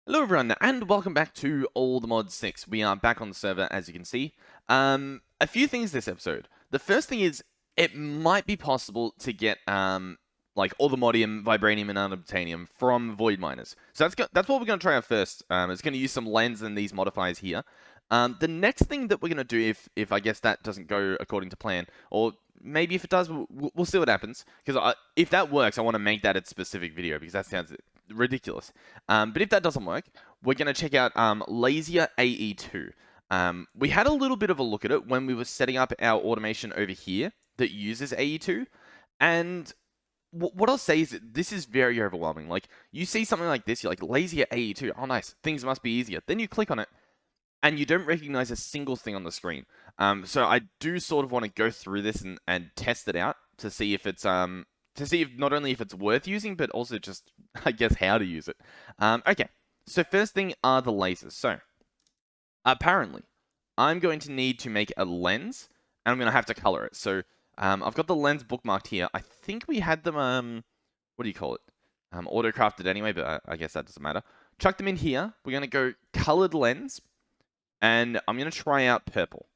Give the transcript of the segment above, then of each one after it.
Hello everyone, and welcome back to All the Mods 6. We are back on the server, as you can see. A few things this episode. The first thing is, it might be possible to get, like, Allthemodium, Vibranium, and Unobtainium from Void Miners. So that's what we're going to try out first. It's going to use some lens and these modifiers here. The next thing that we're going to do, if I guess that doesn't go according to plan, or maybe if it does, we'll see what happens. Because if that works, I want to make that a specific video, because that sounds ridiculous. But if that doesn't work, we're going to check out Lazier AE2. We had a little bit of a look at it when we were setting up our automation over here that uses AE2. And what I'll say is that this is very overwhelming. Like, you see something like this, you're like, Lazier AE2, oh nice, things must be easier. Then you click on it, and you don't recognize a single thing on the screen. So I do sort of want to go through this and test it out to see if it's not only if it's worth using, but also just, I guess, how to use it. Okay, so first thing are the lasers. So, apparently, I'm going to need to make a lens, and I'm going to have to color it. So, I've got the lens bookmarked here. I think we had them, what do you call it? Auto-crafted anyway, but I guess that doesn't matter. Chuck them in here. We're going to go colored lens, and I'm going to try out purple.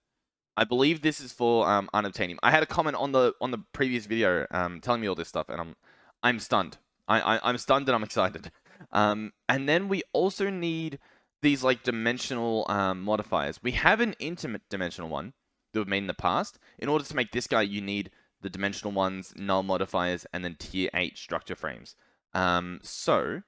I believe this is for unobtainium. I had a comment on the previous video telling me all this stuff, and I'm stunned. I'm stunned and I'm excited. And then we also need these like dimensional modifiers. We have an interdimensional one that we've made in the past. In order to make this guy, you need the dimensional ones, null modifiers, and then tier 8 structure frames. So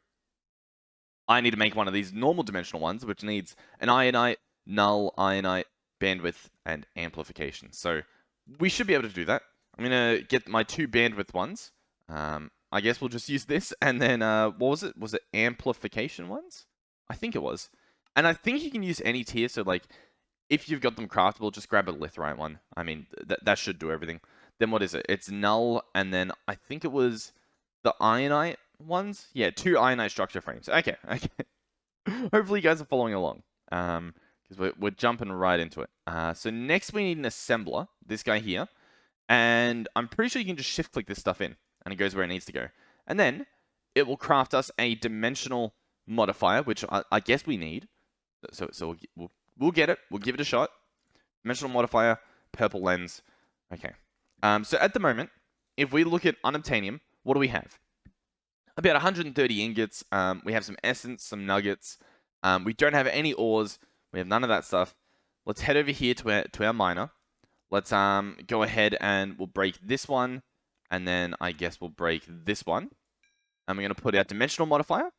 I need to make one of these normal dimensional ones, which needs an ionite, null, ionite, bandwidth, and amplification. So we should be able to do that. I'm going to get my two bandwidth ones. I guess we'll just use this. And then, what was it? Was it amplification ones? I think it was. And I think you can use any tier. So, like, if you've got them craftable, just grab a litherite one. I mean, that should do everything. Then what is it? It's null. And then I think it was the ionite ones. Yeah, 2 ionite structure frames. Okay. Hopefully you guys are following along. Because we're jumping right into it. So next we need an assembler, this guy here. And I'm pretty sure you can just shift click this stuff in, and it goes where it needs to go. And then it will craft us a dimensional modifier, which I guess we need. So we'll get it. We'll give it a shot. Dimensional modifier, purple lens. Okay. So at the moment, if we look at unobtainium, what do we have? About 130 ingots. We have some essence, some nuggets. We don't have any ores. We have none of that stuff. Let's head over here to our miner. Let's go ahead and we'll break this one. And then I guess we'll break this one. And we're going to put our dimensional modifier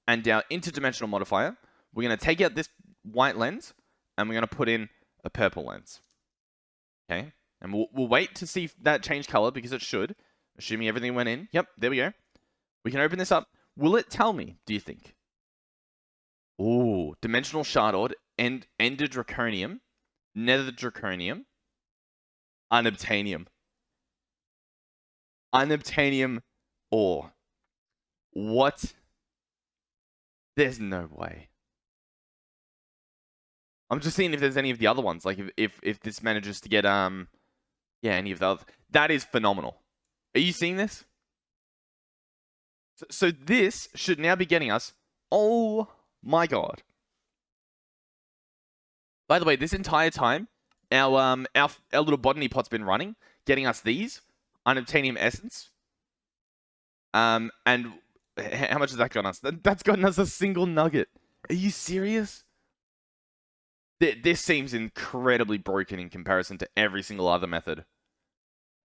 and our interdimensional modifier. We're going to take out this white lens and we're going to put in a purple lens. Okay. And we'll wait to see if that changed color because it should. Assuming everything went in. Yep, there we go. We can open this up. Will it tell me, do you think? Ooh, dimensional shardord, ender draconium, nether draconium, unobtainium. Unobtainium ore. What? There's no way. I'm just seeing if there's any of the other ones. Like if this manages to get yeah, any of the other. That is phenomenal. Are you seeing this? So this should now be getting us. Oh my god. By the way, this entire time, our little botany pot's been running, getting us these unobtainium essence. And how much has that gotten us? That's gotten us a single nugget. Are you serious? This seems incredibly broken in comparison to every single other method.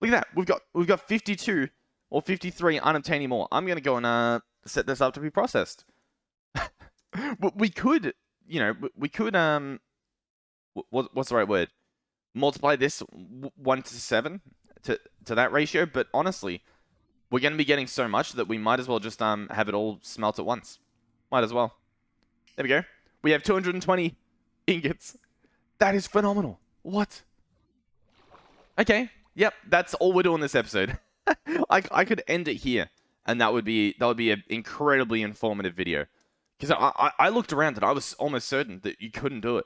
Look at that. We've got 52 or 53 unobtainium ore. I'm gonna go and set this up to be processed. We could, you know, we could what's the right word? Multiply this 1 to 7 to that ratio, but honestly, we're going to be getting so much that we might as well just have it all smelt at once. Might as well. There we go. We have 220 ingots. That is phenomenal. What? Okay. Yep, that's all we're doing this episode. I could end it here, and that would be an incredibly informative video. Because I looked around and I was almost certain that you couldn't do it.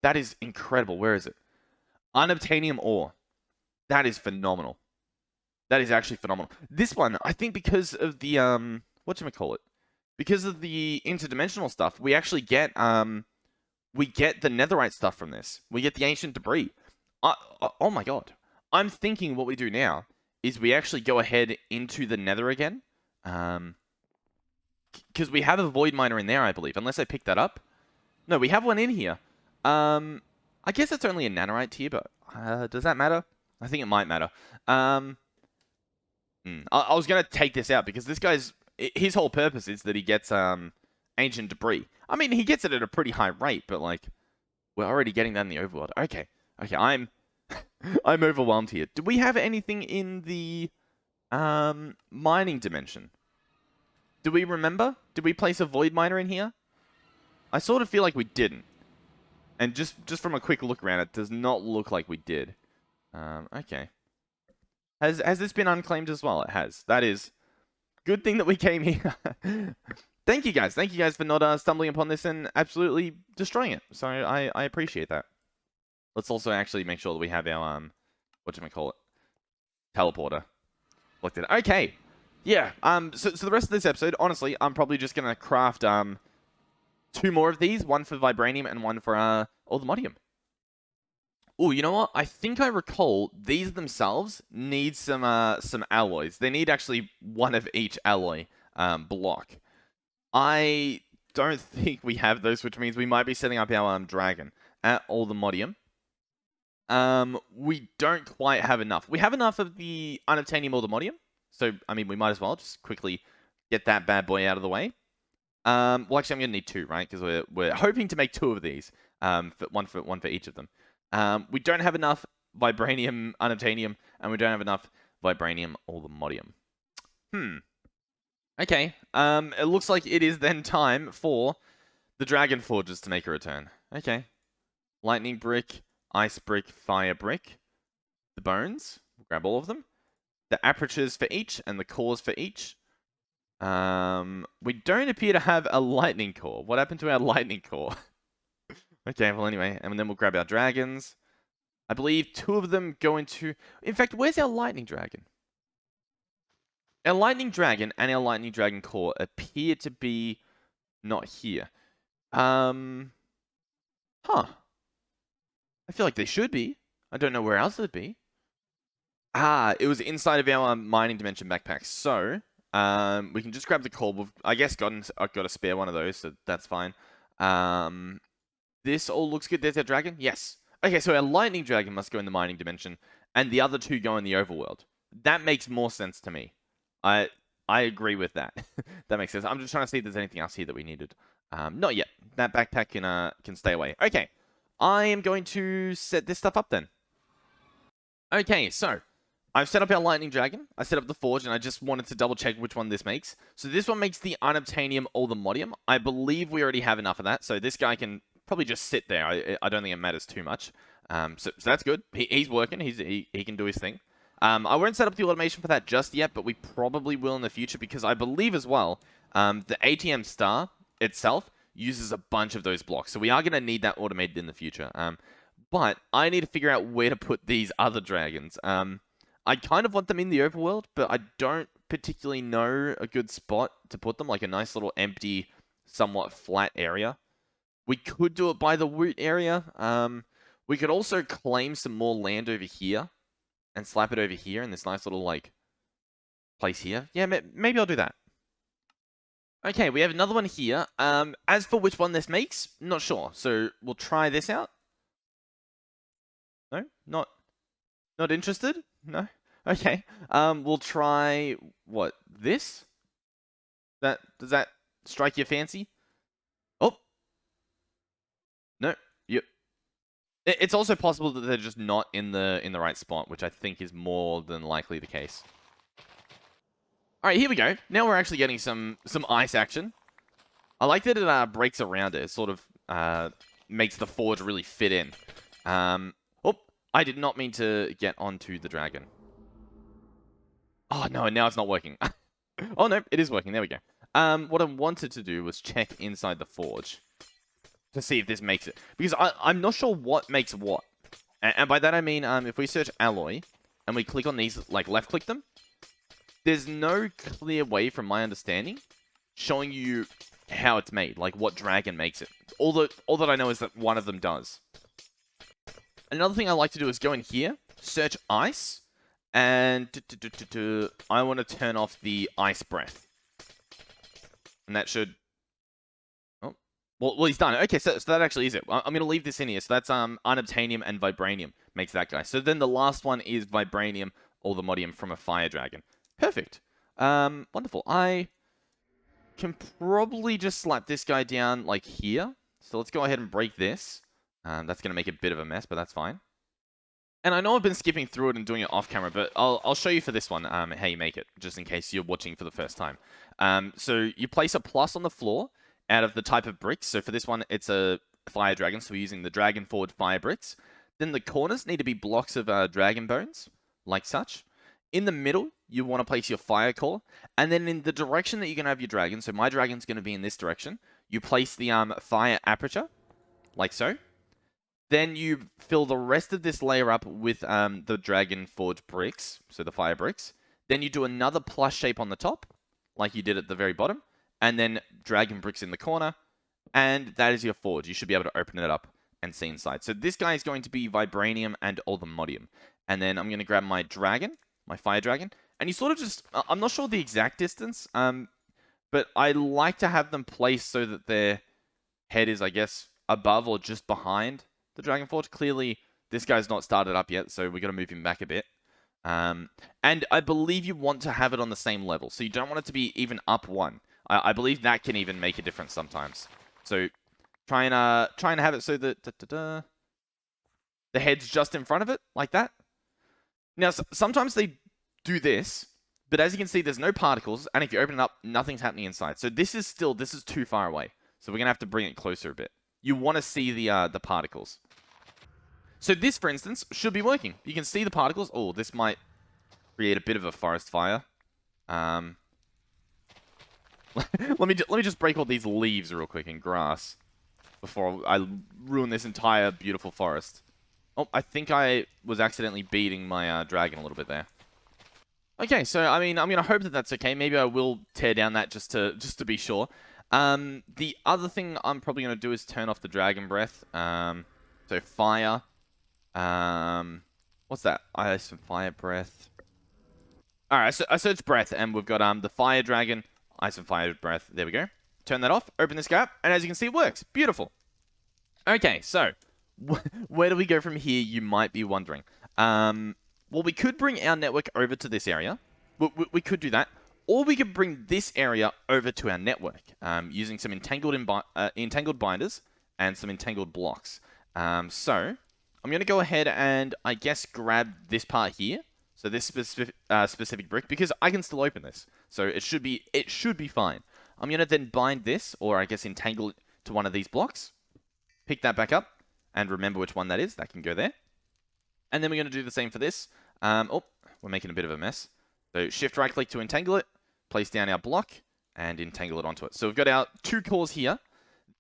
That is incredible. Where is it? Unobtainium ore. That is phenomenal. That is actually phenomenal. This one, I think because of the, whatchamacallit? because of the interdimensional stuff, we actually get the netherite stuff from this. We get the ancient debris. Oh my god. I'm thinking what we do now is we actually go ahead into the nether again. Because we have a void miner in there, I believe, unless I picked that up. No, we have one in here. I guess it's only a nanite tier, but does that matter? I think it might matter. I was going to take this out because this guy's... His whole purpose is that he gets ancient debris. I mean, he gets it at a pretty high rate, but, like, we're already getting that in the overworld. Okay, I'm overwhelmed here. Do we have anything in the mining dimension? Do we remember? Did we place a void miner in here? I sort of feel like we didn't. And just from a quick look around, it does not look like we did. Okay. Has this been unclaimed as well? It has. That is good thing that we came here. Thank you guys. Thank you guys for not stumbling upon this and absolutely destroying it. So I appreciate that. Let's also actually make sure that we have our whatchamacallit? Teleporter. Looked at it. Okay. Yeah. So the rest of this episode, honestly, I'm probably just gonna craft 2 more of these, one for vibranium and one for Allthemodium. Oh, you know what? I think I recall these themselves need some alloys. They need actually one of each alloy block. I don't think we have those, which means we might be setting up our dragon at Allthemodium. We don't quite have enough. We have enough of the unobtainium Allthemodium, so I mean we might as well just quickly get that bad boy out of the way. Well, actually, I'm gonna need 2, right? Because we're hoping to make 2 of these. One for each of them. We don't have enough vibranium unobtainium, and we don't have enough vibranium Allthemodium. Okay. It looks like it is then time for the dragon forges to make a return. Okay. Lightning brick, ice brick, fire brick. The bones. We'll grab all of them. The apertures for each and the cores for each. We don't appear to have a lightning core. What happened to our lightning core? Okay, well anyway, and then we'll grab our dragons. I believe 2 of them go into... In fact, where's our lightning dragon? Our lightning dragon and our lightning dragon core appear to be not here. Huh. I feel like they should be. I don't know where else it'd be. Ah, it was inside of our mining dimension backpack. So, we can just grab the core. We've, I guess, got a spare one of those, so that's fine. This all looks good. There's our dragon. Yes. Okay, so our lightning dragon must go in the mining dimension, and the other 2 go in the overworld. That makes more sense to me. I agree with that. That makes sense. I'm just trying to see if there's anything else here that we needed. Not yet. That backpack can stay away. Okay. I am going to set this stuff up then. Okay, so I've set up our lightning dragon. I set up the forge, and I just wanted to double check which one this makes. So this one makes the unobtainium Allthemodium. I believe we already have enough of that, so this guy can probably just sit there. I don't think it matters too much. So that's good. He's working. He can do his thing. I won't set up the automation for that just yet, but we probably will in the future because I believe as well the ATM star itself uses a bunch of those blocks. So we are going to need that automated in the future. But I need to figure out where to put these other dragons. I kind of want them in the overworld, but I don't particularly know a good spot to put them, like a nice little empty, somewhat flat area. We could do it by the woot area. We could also claim some more land over here and slap it over here in this nice little, like, place here. Yeah, maybe I'll do that. Okay, we have another one here. As for which one this makes, not sure. So we'll try this out. No? Not interested? No? Okay. We'll try, what, this? Does that strike your fancy? Oh. No. Yep. It's also possible that they're just not in the right spot, which I think is more than likely the case. All right, here we go. Now we're actually getting some ice action. I like that it breaks around it. It sort of makes the forge really fit in. Oh, I did not mean to get onto the dragon. Oh no, now it's not working. Oh no, it is working. There we go. What I wanted to do was check inside the forge to see if this makes it, because I'm not sure what makes what. And by that I mean, if we search alloy and we click on these, like left click them, there's no clear way from my understanding showing you how it's made, like what dragon makes it. All that I know is that one of them does. Another thing I like to do is go in here, search ice, and I want to turn off the ice breath. And that should... Oh, well, he's done it. Okay, so that actually is it. I'm going to leave this in here. So that's unobtainium and vibranium makes that guy. So then the last one is vibranium, Allthemodium from a fire dragon. Perfect. Wonderful. I can probably just slap this guy down like here. So let's go ahead and break this. That's going to make a bit of a mess, but that's fine. And I know I've been skipping through it and doing it off camera, but I'll show you for this one how you make it, just in case you're watching for the first time. So you place a plus on the floor out of the type of bricks. So for this one, it's a fire dragon, so we're using the dragon forward fire bricks. Then the corners need to be blocks of dragon bones, like such. In the middle, you want to place your fire core. And then in the direction that you're going to have your dragon, so my dragon's going to be in this direction, you place the fire aperture, like so. Then you fill the rest of this layer up with the dragon forge bricks, so the fire bricks. Then you do another plus shape on the top, like you did at the very bottom. And then dragon bricks in the corner. And that is your forge. You should be able to open it up and see inside. So this guy is going to be vibranium and Allthemodium. And then I'm going to grab my dragon, my fire dragon. And you sort of just... I'm not sure the exact distance, but I like to have them placed so that their head is, I guess, above or just behind the Dragon Forge. Clearly, this guy's not started up yet, so we've got to move him back a bit. And I believe you want to have it on the same level, so you don't want it to be even up one. I believe that can even make a difference sometimes. So try and have it so that the head's just in front of it, like that. Now, sometimes they do this, but as you can see, there's no particles, and if you open it up, nothing's happening inside. So this is too far away. So we're going to have to bring it closer a bit. You want to see the particles. So this, for instance, should be working. You can see the particles. Oh, this might create a bit of a forest fire. Let me just break all these leaves real quick and grass before I ruin this entire beautiful forest. Oh, I think I was accidentally beating my dragon a little bit there. Okay, so I mean, I'm gonna hope that that's okay. Maybe I will tear down that just to be sure. The other thing I'm probably gonna do is turn off the dragon breath. So fire. What's that? Ice and fire breath. All right, so I searched breath, and we've got the fire dragon, ice and fire breath. There we go. Turn that off. Open this guy up, and as you can see, it works. Beautiful. Okay, so where do we go from here? You might be wondering. Well, we could bring our network over to this area. We could do that. Or we could bring this area over to our network using some entangled binders and some entangled blocks. So I'm going to go ahead and, I guess, grab this part here. So this specific brick, because I can still open this. So it should be fine. I'm going to then bind this, or I guess entangle it to one of these blocks. Pick that back up, and remember which one that is. That can go there. And then we're going to do the same for this. Oh, we're making a bit of a mess. So shift right click to entangle it, place down our block, and entangle it onto it. So we've got our two cores here.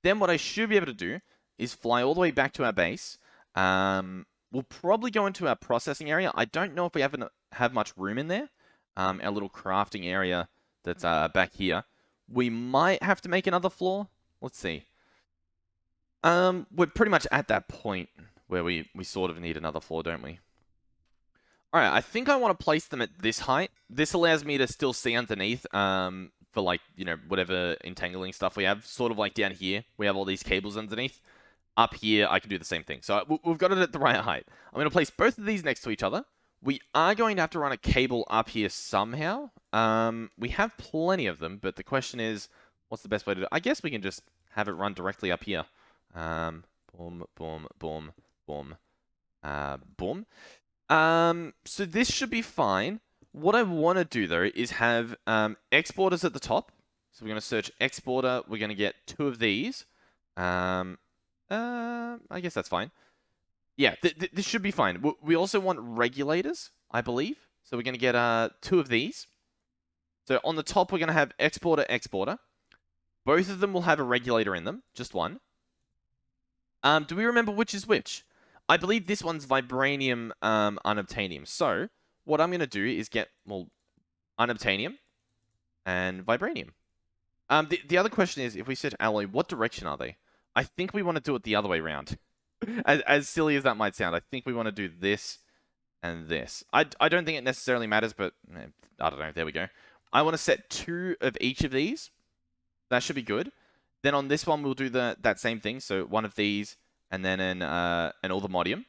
Then what I should be able to do is fly all the way back to our base. We'll probably go into our processing area. I don't know if we have much room in there. Our little crafting area that's back here. We might have to make another floor. Let's see. We're pretty much at that point where we sort of need another floor, don't we? Alright, I think I want to place them at this height. This allows me to still see underneath, for like, you know, whatever entangling stuff we have. Sort of like down here, we have all these cables underneath. Up here, I can do the same thing. So we've got it at the right height. I'm going to place both of these next to each other. We are going to have to run a cable up here somehow. We have plenty of them, but the question is, what's the best way to do it? I guess we can just have it run directly up here. Boom, boom, boom, boom, boom. So this should be fine. What I want to do, though, is have exporters at the top. So we're going to search exporter. We're going to get 2 of these. I guess that's fine. Yeah, this should be fine. We also want regulators, I believe. So we're going to get 2 of these. So on the top, we're going to have exporter, exporter. Both of them will have a regulator in them, just one. Do we remember which is which? I believe this one's vibranium, unobtainium. So what I'm going to do is get, well, unobtainium and vibranium. The other question is, if we set alloy, what direction are they? I think we want to do it the other way around. As silly as that might sound, I think we want to do this and this. I don't think it necessarily matters, but I don't know. There we go. I want to set 2 of each of these. That should be good. Then on this one, we'll do that same thing. So 1 of these, and then an Allthemodium.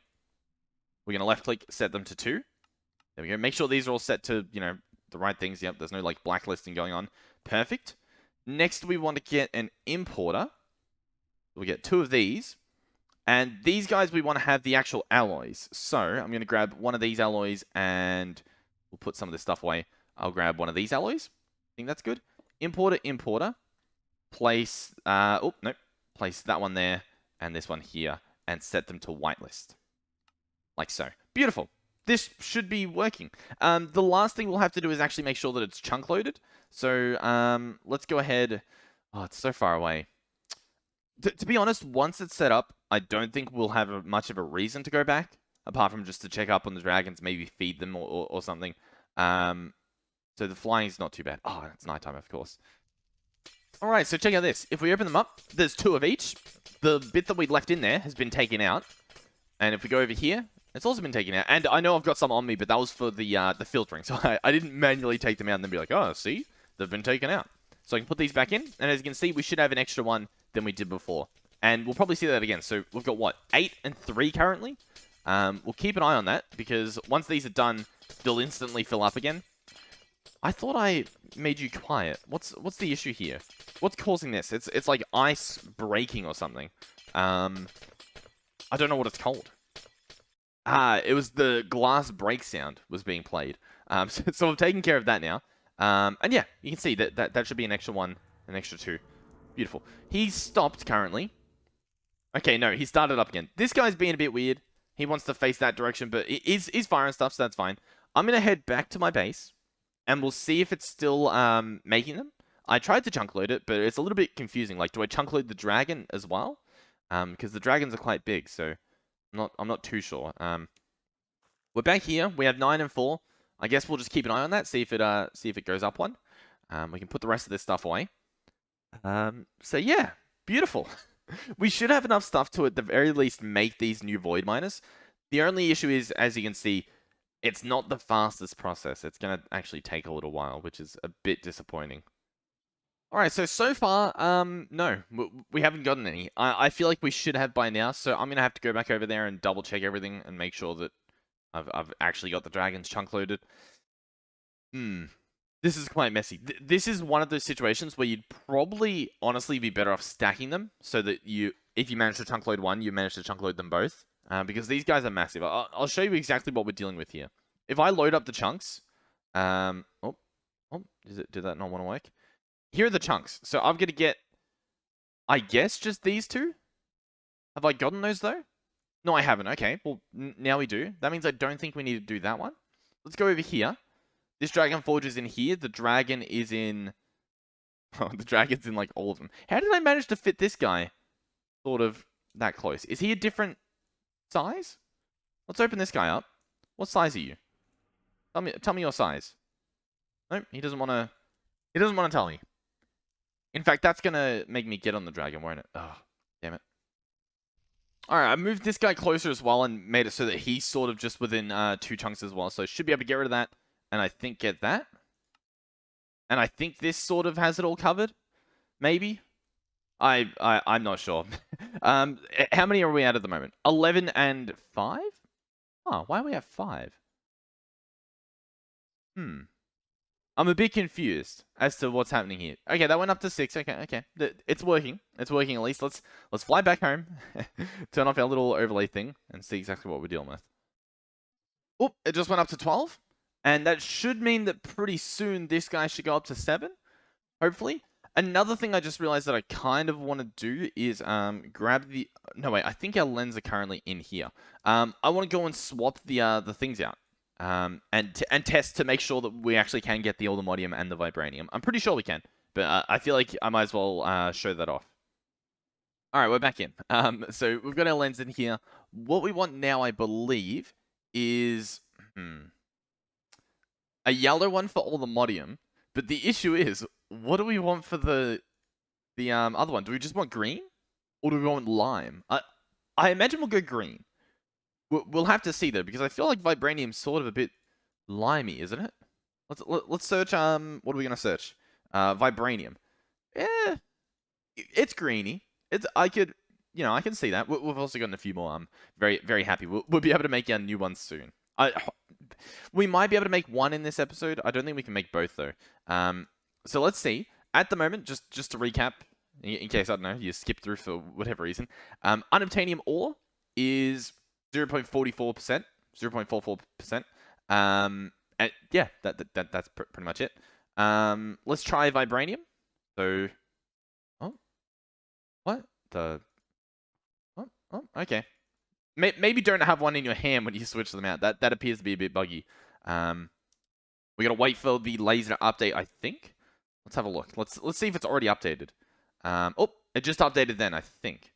We're going to left-click, set them to 2. There we go. Make sure these are all set to, the right things. Yep, there's no, like, blacklisting going on. Perfect. Next, we want to get an importer. We get 2 of these. And these guys, we want to have the actual alloys. So I'm going to grab one of these alloys, and we'll put some of this stuff away. I'll grab one of these alloys. I think that's good. Importer. Place, place that one there, and this one here, and set them to whitelist. Like so. Beautiful. This should be working. The last thing we'll have to do is actually make sure that it's chunk loaded. So let's go ahead. Oh, it's so far away. To be honest, once it's set up, I don't think we'll have much of a reason to go back, apart from just to check up on the dragons, maybe feed them or something. So the flying is not too bad. Oh, it's nighttime, of course. All right, so check out this. If we open them up, there's 2 of each. The bit that we left in there has been taken out. And if we go over here, it's also been taken out. And I know I've got some on me, but that was for the filtering. So I didn't manually take them out and then be like, oh, see? They've been taken out. So I can put these back in. And as you can see, we should have an extra one than we did before. And we'll probably see that again. So we've got, what, 8 and 3 currently? We'll keep an eye on that, because once these are done, they'll instantly fill up again. I thought I made you quiet. What's the issue here? What's causing this? It's like ice breaking or something. I don't know what it's called. It was the glass break sound was being played. So I've taken care of that now. And yeah, you can see that should be an extra 1, an extra 2. Beautiful. He's stopped currently. Okay, no, he started up again. This guy's being a bit weird. He wants to face that direction, but he's firing stuff, so that's fine. I'm going to head back to my base, and we'll see if it's still making them. I tried to chunk load it, but it's a little bit confusing. Like, do I chunk load the dragon as well? Because the dragons are quite big, so I'm not too sure. We're back here. We have 9 and 4. I guess we'll just keep an eye on that, see if it goes up one. We can put the rest of this stuff away. So yeah, beautiful. We should have enough stuff to at the very least make these new void miners. The only issue is, as you can see, it's not the fastest process. It's going to actually take a little while, which is a bit disappointing. Alright, so far, no, we haven't gotten any. I feel like we should have by now, so I'm going to have to go back over there and double check everything and make sure that I've actually got the dragons chunk loaded. This is quite messy. This is one of those situations where you'd probably honestly be better off stacking them, so that if you manage to chunk load one, you manage to chunk load them both. Because these guys are massive. I'll show you exactly what we're dealing with here. If I load up the chunks, did that not want to work? Here are the chunks. So I'm going to get, I guess, just these 2. Have I gotten those, though? No, I haven't. Okay, well, now we do. That means I don't think we need to do that one. Let's go over here. This Dragon Forge is in here. The dragon is in... Oh, the dragon's in, like, all of them. How did I manage to fit this guy sort of that close? Is he a different size? Let's open this guy up. What size are you? Tell me your size. Nope, he doesn't want to... He doesn't want to tell me. In fact, that's going to make me get on the dragon, won't it? Oh, damn it. Alright, I moved this guy closer as well and made it so that he's sort of just within 2 chunks as well. So I should be able to get rid of that. And I think get that. And I think this sort of has it all covered. Maybe. I'm not sure. How many are we at the moment? 11 and 5? Oh, why are we at 5? I'm a bit confused as to what's happening here. Okay, that went up to 6. Okay. It's working. It's working at least. Let's fly back home. Turn off our little overlay thing and see exactly what we're dealing with. Oh, it just went up to 12. And that should mean that pretty soon this guy should go up to 7. Hopefully. Another thing I just realized that I kind of want to do is grab the... No, wait. I think our lens are currently in here. I want to go and swap the things out. And test to make sure that we actually can get the Allthemodium and the Vibranium. I'm pretty sure we can. But I feel like I might as well show that off. Alright, we're back in. So we've got our lens in here. What we want now, I believe, is... a yellow one for Allthemodium But the issue is, what do we want for the other one? Do we just want green? Or do we want lime? I imagine we'll go green. We'll have to see though, because I feel like vibranium's sort of a bit limey, isn't it? Let's search, what are we gonna search? Vibranium. Yeah, it's greeny. I can see that. We've also gotten a few more. I'm very, very happy. We'll be able to make our new ones soon. We might be able to make one in this episode. I don't think we can make both though. So let's see. At the moment, just to recap, in case, I don't know, you skipped through for whatever reason. Unobtainium ore is 0.44%, 0.44%. And yeah, that's pretty much it. Let's try vibranium. So, oh, what the? Oh, okay. Maybe don't have one in your hand when you switch them out. That appears to be a bit buggy. We gotta wait for the laser update, I think. Let's have a look. Let's see if it's already updated. Oh, it just updated then, I think.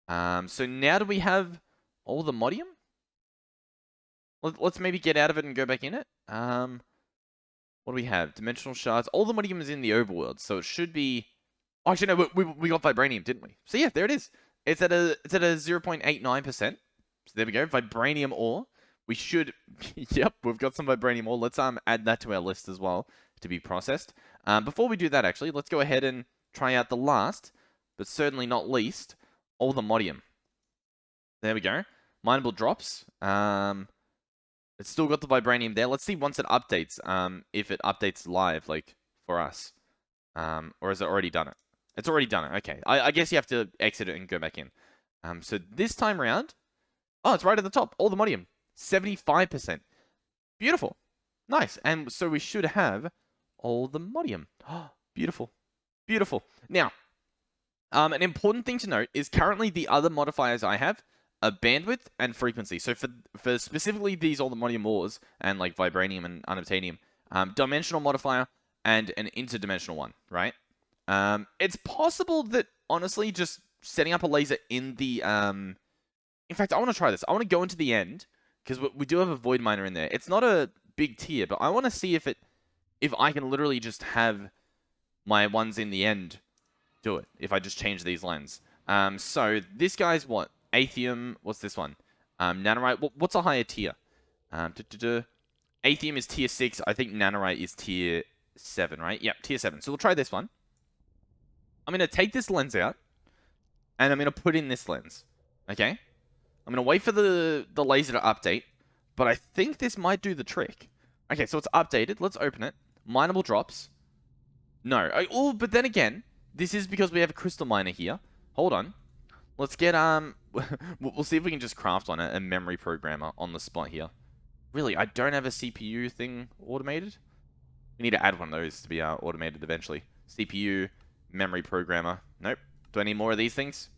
So now do we have Allthemodium? Let's maybe get out of it and go back in it. What do we have? Dimensional shards. Allthemodium is in the overworld, so it should be. Oh, actually, no, we got vibranium, didn't we? So yeah, there it is. It's at a 0.89%. So there we go. Vibranium ore. We should. Yep, we've got some vibranium ore. Let's add that to our list as well to be processed. Before we do that, actually, let's go ahead and try out the last, but certainly not least, Allthemodium. There we go. Mineable drops. It's still got the vibranium there. Let's see once it updates, if it updates live, like, for us. Or has it already done it? It's already done it. Okay. I guess you have to exit it and go back in. So this time around, oh, it's right at the top. Allthemodium, 75%. Beautiful. Nice. And so we should have Allthemodium. Oh, beautiful. Beautiful. Now, an important thing to note is currently the other modifiers I have are bandwidth and frequency. So for specifically these Allthemodium ores and like vibranium and unobtainium, dimensional modifier and an interdimensional one, right? It's possible that honestly just setting up a laser in the in fact, I want to try this. I want to go into the end because we do have a void miner in there. It's not a big tier, but I want to see if I can literally just have my ones in the end do it if I just change these lines. So this guy's what? Atheum. What's this one? Nanorite. What's a higher tier? Atheum is tier 6. I think Nanorite is tier 7, right? Yep, tier 7. So we'll try this one. I'm going to take this lens out, and I'm going to put in this lens. Okay? I'm going to wait for the laser to update, but I think this might do the trick. Okay, so it's updated. Let's open it. Mineable drops. No. Oh, but then again, this is because we have a crystal miner here. Hold on. Let's get, we'll see if we can just craft one, a memory programmer on the spot here. Really, I don't have a CPU thing automated. We need to add one of those to be automated eventually. CPU, memory programmer. Nope. Do I need more of these things?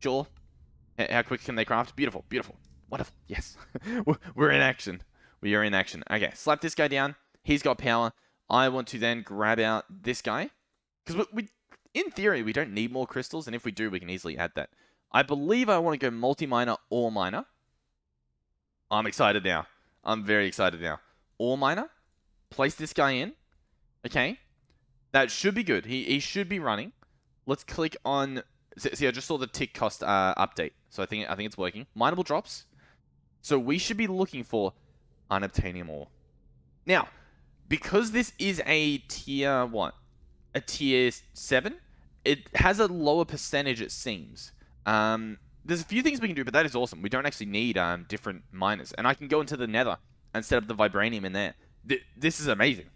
Sure. How quick can they craft? Beautiful, beautiful. Wonderful. Yes. We're in action. We are in action. Okay, slap this guy down. He's got power. I want to then grab out this guy. Because in theory, we don't need more crystals, and if we do, we can easily add that. I believe I want to go multi-miner or miner. I'm excited now. I'm very excited now. Ore miner. Place this guy in. Okay. That should be good. He should be running. Let's click on. See, I just saw the tick cost update, so I think it's working. Mineable drops. So we should be looking for unobtainium ore. Now, because this is a tier what? A tier 7. It has a lower percentage, it seems. There's a few things we can do, but that is awesome. We don't actually need different miners, and I can go into the Nether and set up the vibranium in there. This is amazing.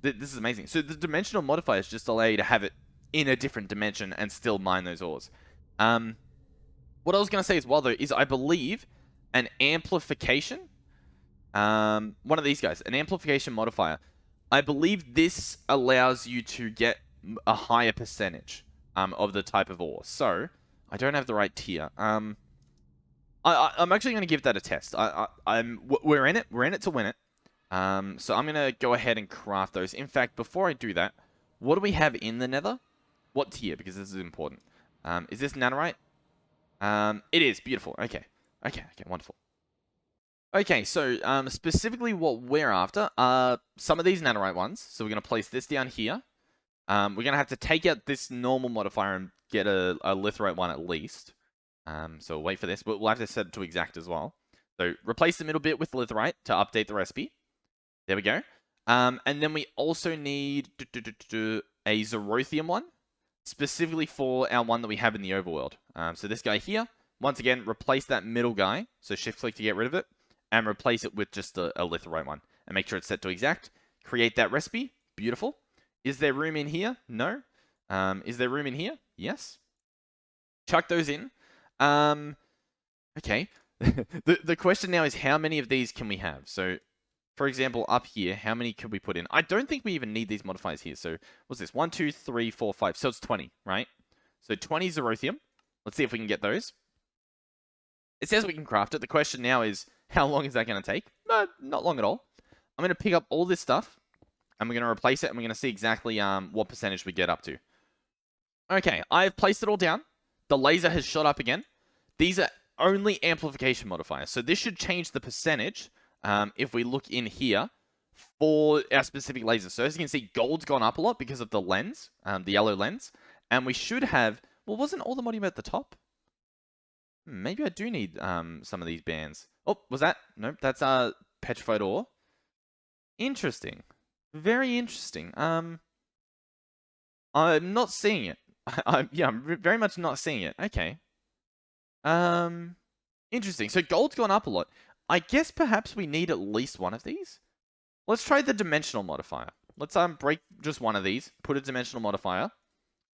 This is amazing. So the dimensional modifiers just allow you to have it in a different dimension and still mine those ores. What I was going to say as well, though, is I believe an amplification, one of these guys, an amplification modifier, I believe this allows you to get a higher percentage of the type of ore. So, I don't have the right tier. I'm actually going to give that a test. We're in it. We're in it to win it. So I'm going to go ahead and craft those. In fact, before I do that, what do we have in the Nether? What tier? Because this is important. Is this Nanorite? It is. Beautiful. Okay. Okay, wonderful. Okay, so specifically what we're after are some of these netherite ones. So we're going to place this down here. We're going to have to take out this normal modifier and get a litherite one at least. So we'll wait for this, but we'll have to set it to exact as well. So replace the middle bit with litherite to update the recipe. There we go. And then we also need a Zerothium one, specifically for our one that we have in the overworld. So this guy here, once again, replace that middle guy. So shift click to get rid of it, and replace it with just a litherite one. And make sure it's set to exact. Create that recipe. Beautiful. Is there room in here? No. Is there room in here? Yes. Chuck those in. Okay. The question now is how many of these can we have? So, for example, up here, how many could we put in? I don't think we even need these modifiers here. So, what's this? 1, 2, 3, 4, 5. So it's 20, right? So 20 Zerothium. Let's see if we can get those. It says we can craft it. The question now is, how long is that going to take? No, not long at all. I'm going to pick up all this stuff, and we're going to replace it, and we're going to see exactly what percentage we get up to. Okay, I've placed it all down. The laser has shot up again. These are only amplification modifiers. So this should change the percentage if we look in here for our specific laser. So as you can see, gold's gone up a lot because of the lens, the yellow lens. And we should have... Well, wasn't Allthemodium at the top? Maybe I do need some of these bands. Oh, was that? Nope, that's petrified ore. Interesting. Very interesting. I'm not seeing it. I'm very much not seeing it. Okay. Interesting. So gold's gone up a lot. I guess perhaps we need at least one of these. Let's try the dimensional modifier. Let's break just one of these, put a dimensional modifier,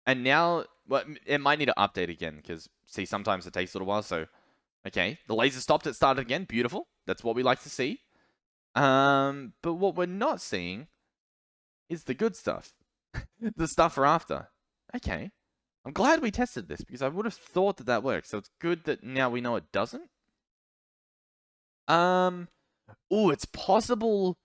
and now well, it might need to update again because see sometimes it takes a little while. So okay, the laser stopped. It started again. Beautiful. That's what we like to see. But what we're not seeing is the good stuff, the stuff we're after. Okay. I'm glad we tested this because I would have thought that worked. So it's good that now we know it doesn't. Oh, it's possible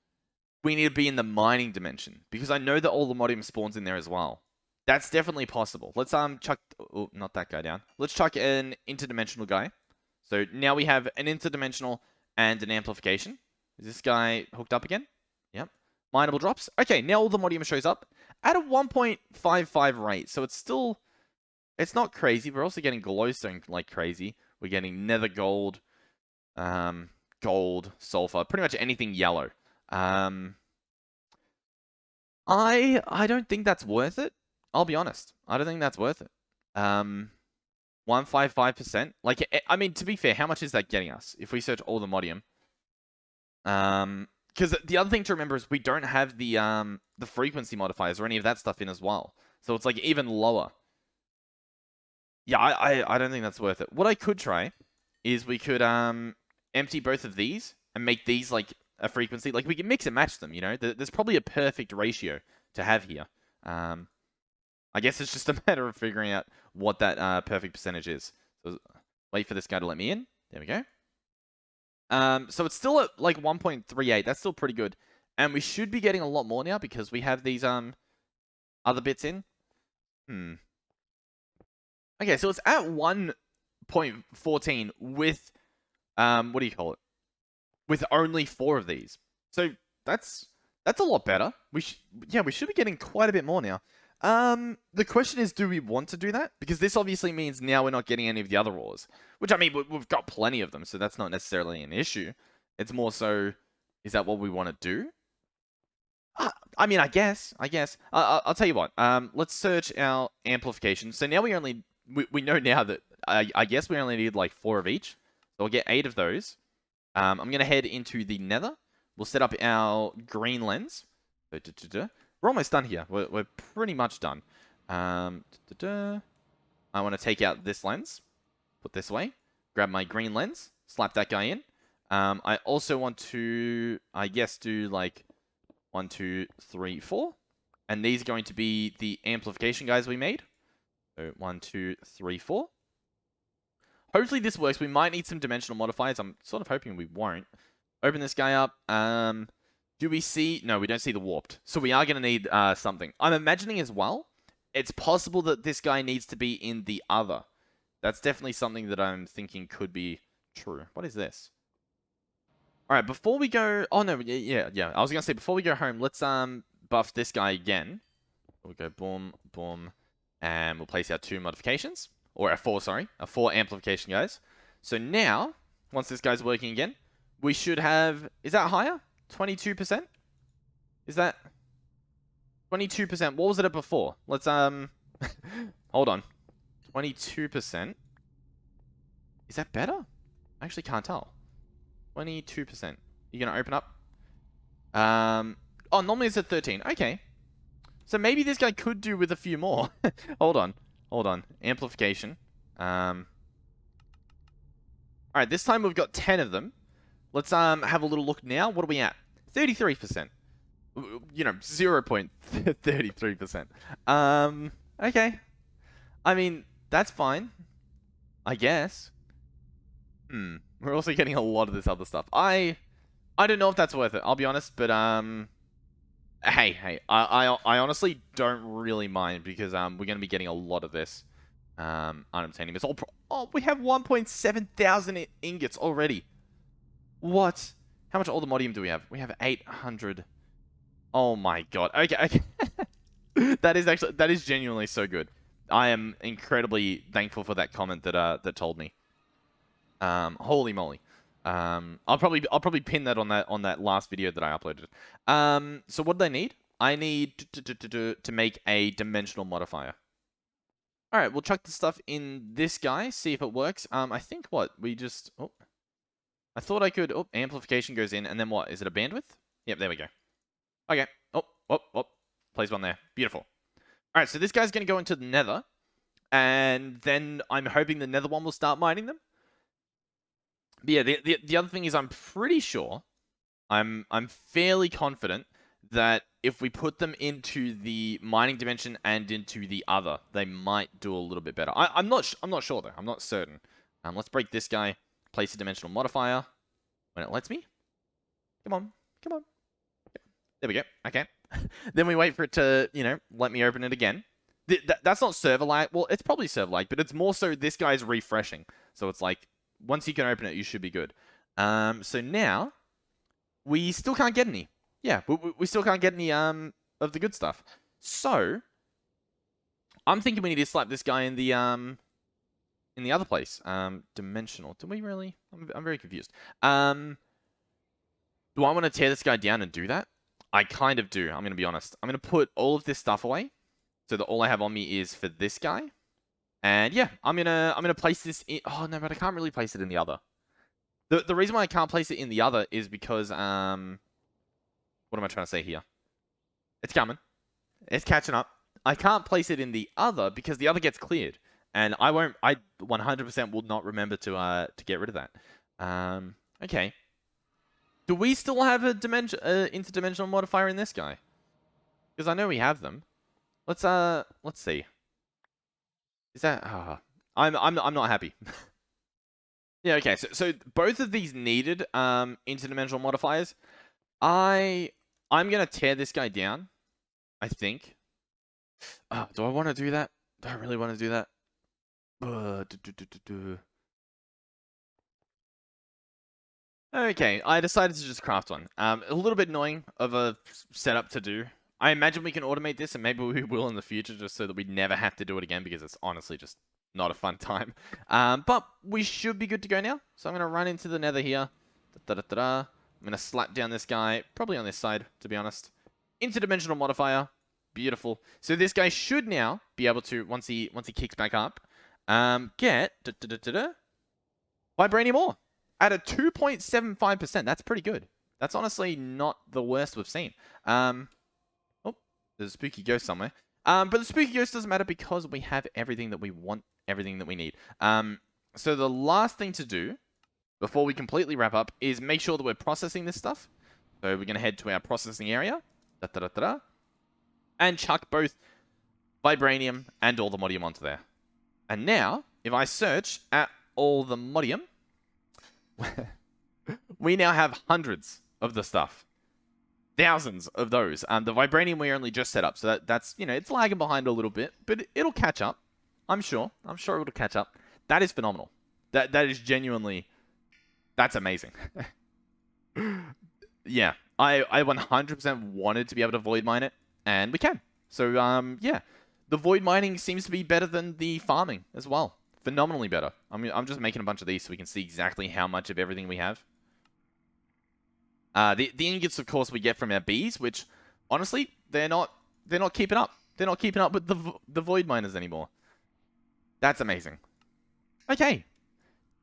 we need to be in the mining dimension because I know that Allthemodium spawns in there as well. That's definitely possible. Let's chuck. Oh, not that guy down. Let's chuck an interdimensional guy. So now we have an interdimensional and an amplification. Is this guy hooked up again? Yep. Mineable drops. Okay, now Allthemodium shows up at a 1.55 rate. So it's still. It's not crazy. We're also getting glowstone like crazy. We're getting nether gold, gold, sulfur, pretty much anything yellow. I don't think that's worth it. I'll be honest. I don't think that's worth it. 155%. Like, I mean, to be fair, how much is that getting us if we search Allthemodium? Because the other thing to remember is we don't have the frequency modifiers or any of that stuff in as well. So it's like even lower. Yeah, I don't think that's worth it. What I could try is we could empty both of these and make these like a frequency. Like we can mix and match them, you know? There's probably a perfect ratio to have here. I guess it's just a matter of figuring out what that perfect percentage is. So wait for this guy to let me in. There we go. So it's still at like 1.38. That's still pretty good. And we should be getting a lot more now because we have these other bits in. Okay, so it's at 1.14 with, what do you call it? With only 4 of these. So that's a lot better. We should be getting quite a bit more now. The question is, do we want to do that? Because this obviously means now we're not getting any of the other ores. Which, I mean, we've got plenty of them, so that's not necessarily an issue. It's more so, is that what we want to do? I mean, I guess. I'll tell you what. Let's search our amplification. So now we know now that I guess we only need like 4 of each. So we'll get 8 of those. I'm going to head into the nether. We'll set up our green lens. We're almost done here. We're pretty much done. I want to take out this lens. Put this away. Grab my green lens. Slap that guy in. I also want to, I guess, do like 1, 2, 3, 4. And these are going to be the amplification guys we made. So 1, 2, 3, 4. Hopefully this works. We might need some dimensional modifiers. I'm sort of hoping we won't. Open this guy up. Do we see... No, we don't see the warped. So we are going to need something. I'm imagining as well, it's possible that this guy needs to be in the other. That's definitely something that I'm thinking could be true. What is this? All right, before we go... Oh, no, yeah. I was going to say, before we go home, let's buff this guy again. We'll go boom, boom, and we'll place our 2 modifications. Or our 4, sorry. Our 4 amplification guys. So now, once this guy's working again, we should have... Is that higher? 22%? Is that... 22%? What was it at before? Let's, hold on. 22%? Is that better? I actually can't tell. 22%. You're going to open up? Oh, normally it's at 13. Okay. So maybe this guy could do with a few more. Hold on. Amplification. Alright, this time we've got 10 of them. Let's have a little look now. What are we at? 33%. You know, 0.33%. Okay. I mean, that's fine. I guess. We're also getting a lot of this other stuff. I don't know if that's worth it, I'll be honest, but hey, I honestly don't really mind because we're gonna be getting a lot of this unobtainium. It's all oh, we have 1.7 thousand ingots already. What? How much Allthemodium do we have? We have 800. Oh my god. Okay. That is genuinely so good. I am incredibly thankful for that comment that told me. Holy moly. I'll probably pin that on that last video that I uploaded. So what do I need? I need to make a dimensional modifier. All right, we'll chuck the stuff in this guy, see if it works. I think what we just I thought I could. Oh, amplification goes in, and then what? Is it a bandwidth? Yep, there we go. Okay. Oh. Place one there. Beautiful. All right, so this guy's gonna go into the Nether, and then I'm hoping the Nether one will start mining them. But yeah, the other thing is I'm pretty sure, I'm fairly confident that if we put them into the mining dimension and into the other, they might do a little bit better. I'm not sure though. I'm not certain. Let's break this guy. Place a dimensional modifier when it lets me. Come on. There we go. Okay. Then we wait for it to, let me open it again. That's not server lag. Well, it's probably server lag, but it's more so this guy's refreshing. So it's like, once you can open it, you should be good. So now, we still can't get any. Yeah, we still can't get any of the good stuff. So, I'm thinking we need to slap this guy in the other place. Dimensional. Do we really? I'm very confused. Do I want to tear this guy down and do that? I kind of do. I'm going to be honest. I'm going to put all of this stuff away, so that all I have on me is for this guy. And yeah, I'm gonna place this in. Oh no, but I can't really place it in the other. The reason why I can't place it in the other is because what am I trying to say here? It's coming. It's catching up. I can't place it in the other because the other gets cleared, and I 100% will not remember to get rid of that. Okay. Do we still have a interdimensional modifier in this guy? Because I know we have them. Let's see. Is that... I'm not happy. Yeah, okay. So both of these needed interdimensional modifiers. I'm going to tear this guy down, I think. Do I want to do that? Do I really want to do that? Okay, I decided to just craft one. A little bit annoying of a setup to do. I imagine we can automate this, and maybe we will in the future, just so that we never have to do it again, because it's honestly just not a fun time. But we should be good to go now. So I'm going to run into the Nether here. I'm going to slap down this guy, probably on this side, to be honest. Interdimensional modifier. Beautiful. So this guy should now be able to, once he kicks back up, get vibranium ore at a 2.75%. That's pretty good. That's honestly not the worst we've seen. Oh, there's a spooky ghost somewhere. But the spooky ghost doesn't matter because we have everything that we want, everything that we need. So the last thing to do before we completely wrap up is make sure that we're processing this stuff. So we're going to head to our processing area. And chuck both vibranium and Allthemodium onto there. And now, if I search at Allthemodium, we now have hundreds of the stuff. Thousands of those. The vibranium we only just set up, so that's, it's lagging behind a little bit, but it'll catch up. I'm sure it'll catch up. That is phenomenal. That is genuinely, that's amazing. yeah, I 100% wanted to be able to void mine it, and we can. So, yeah. The void mining seems to be better than the farming as well. Phenomenally better. I mean, I'm just making a bunch of these so we can see exactly how much of everything we have. The ingots, of course, we get from our bees, which, honestly, they're not keeping up. They're not keeping up with the void miners anymore. That's amazing. Okay.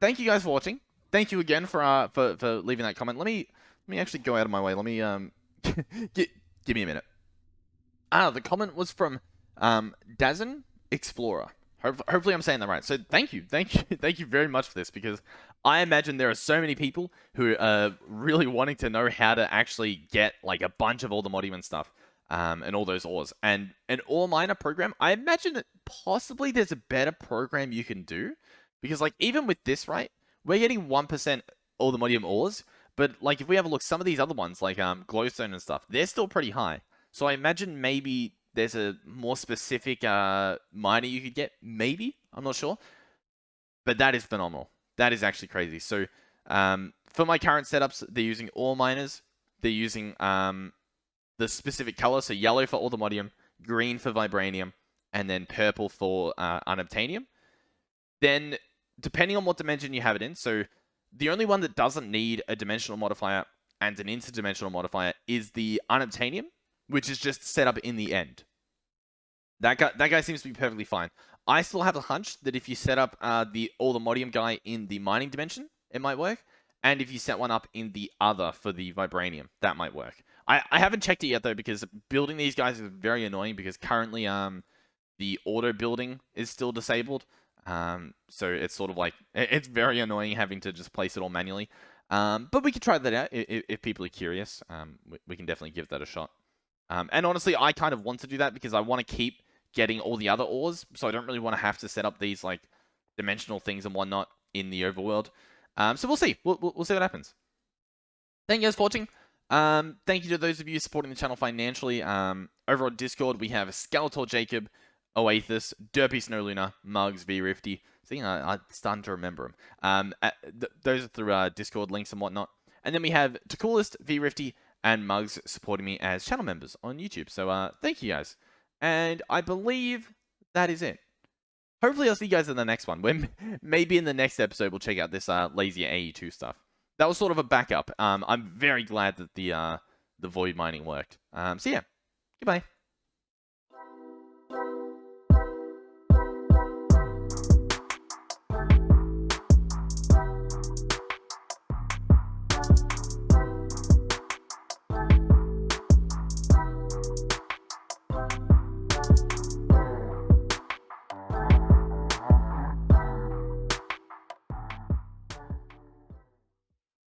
Thank you guys for watching. Thank you again for leaving that comment. Let me actually go out of my way. Let me give me a minute. The comment was from Dazn Explorer. Hopefully I'm saying that right. So thank you, thank you very much for this, because I imagine there are so many people who are really wanting to know how to actually get like a bunch of Allthemodium and stuff, and all those ores. And an ore miner program, I imagine that possibly there's a better program you can do, because like even with this, right, we're getting 1% Allthemodium ores, but like if we have a look, some of these other ones like glowstone and stuff, they're still pretty high. So I imagine maybe there's a more specific miner you could get. Maybe. I'm not sure. But that is phenomenal. That is actually crazy. So for my current setups, they're using ore miners. They're using the specific color. So yellow for Allthemodium, green for vibranium, and then purple for unobtainium. Then, depending on what dimension you have it in, so the only one that doesn't need a dimensional modifier and an interdimensional modifier is the unobtainium, which is just set up in the end. That guy seems to be perfectly fine. I still have a hunch that if you set up the Allthemodium guy in the mining dimension, it might work. And if you set one up in the other for the vibranium, that might work. I haven't checked it yet, though, because building these guys is very annoying, because currently the auto building is still disabled. So it's sort of like, it's very annoying having to just place it all manually. But we can try that out if people are curious. We can definitely give that a shot. And honestly, I kind of want to do that because I want to keep getting all the other ores, so I don't really want to have to set up these like dimensional things and whatnot in the overworld. So we'll see. We'll see what happens. Thank you guys for watching. Thank you to those of you supporting the channel financially. Over on Discord, we have Skeletor Jacob, Oathus, Derpy Snow Luna, Mugs, V-Rifty. See, I'm starting to remember them. Those are through Discord links and whatnot. And then we have Tacoolist, V-Rifty, and Mugs supporting me as channel members on YouTube. So thank you guys. And I believe that is it. Hopefully I'll see you guys in the next one. When maybe in the next episode we'll check out this lazy AE2 stuff. That was sort of a backup. I'm very glad that the void mining worked. So yeah, goodbye.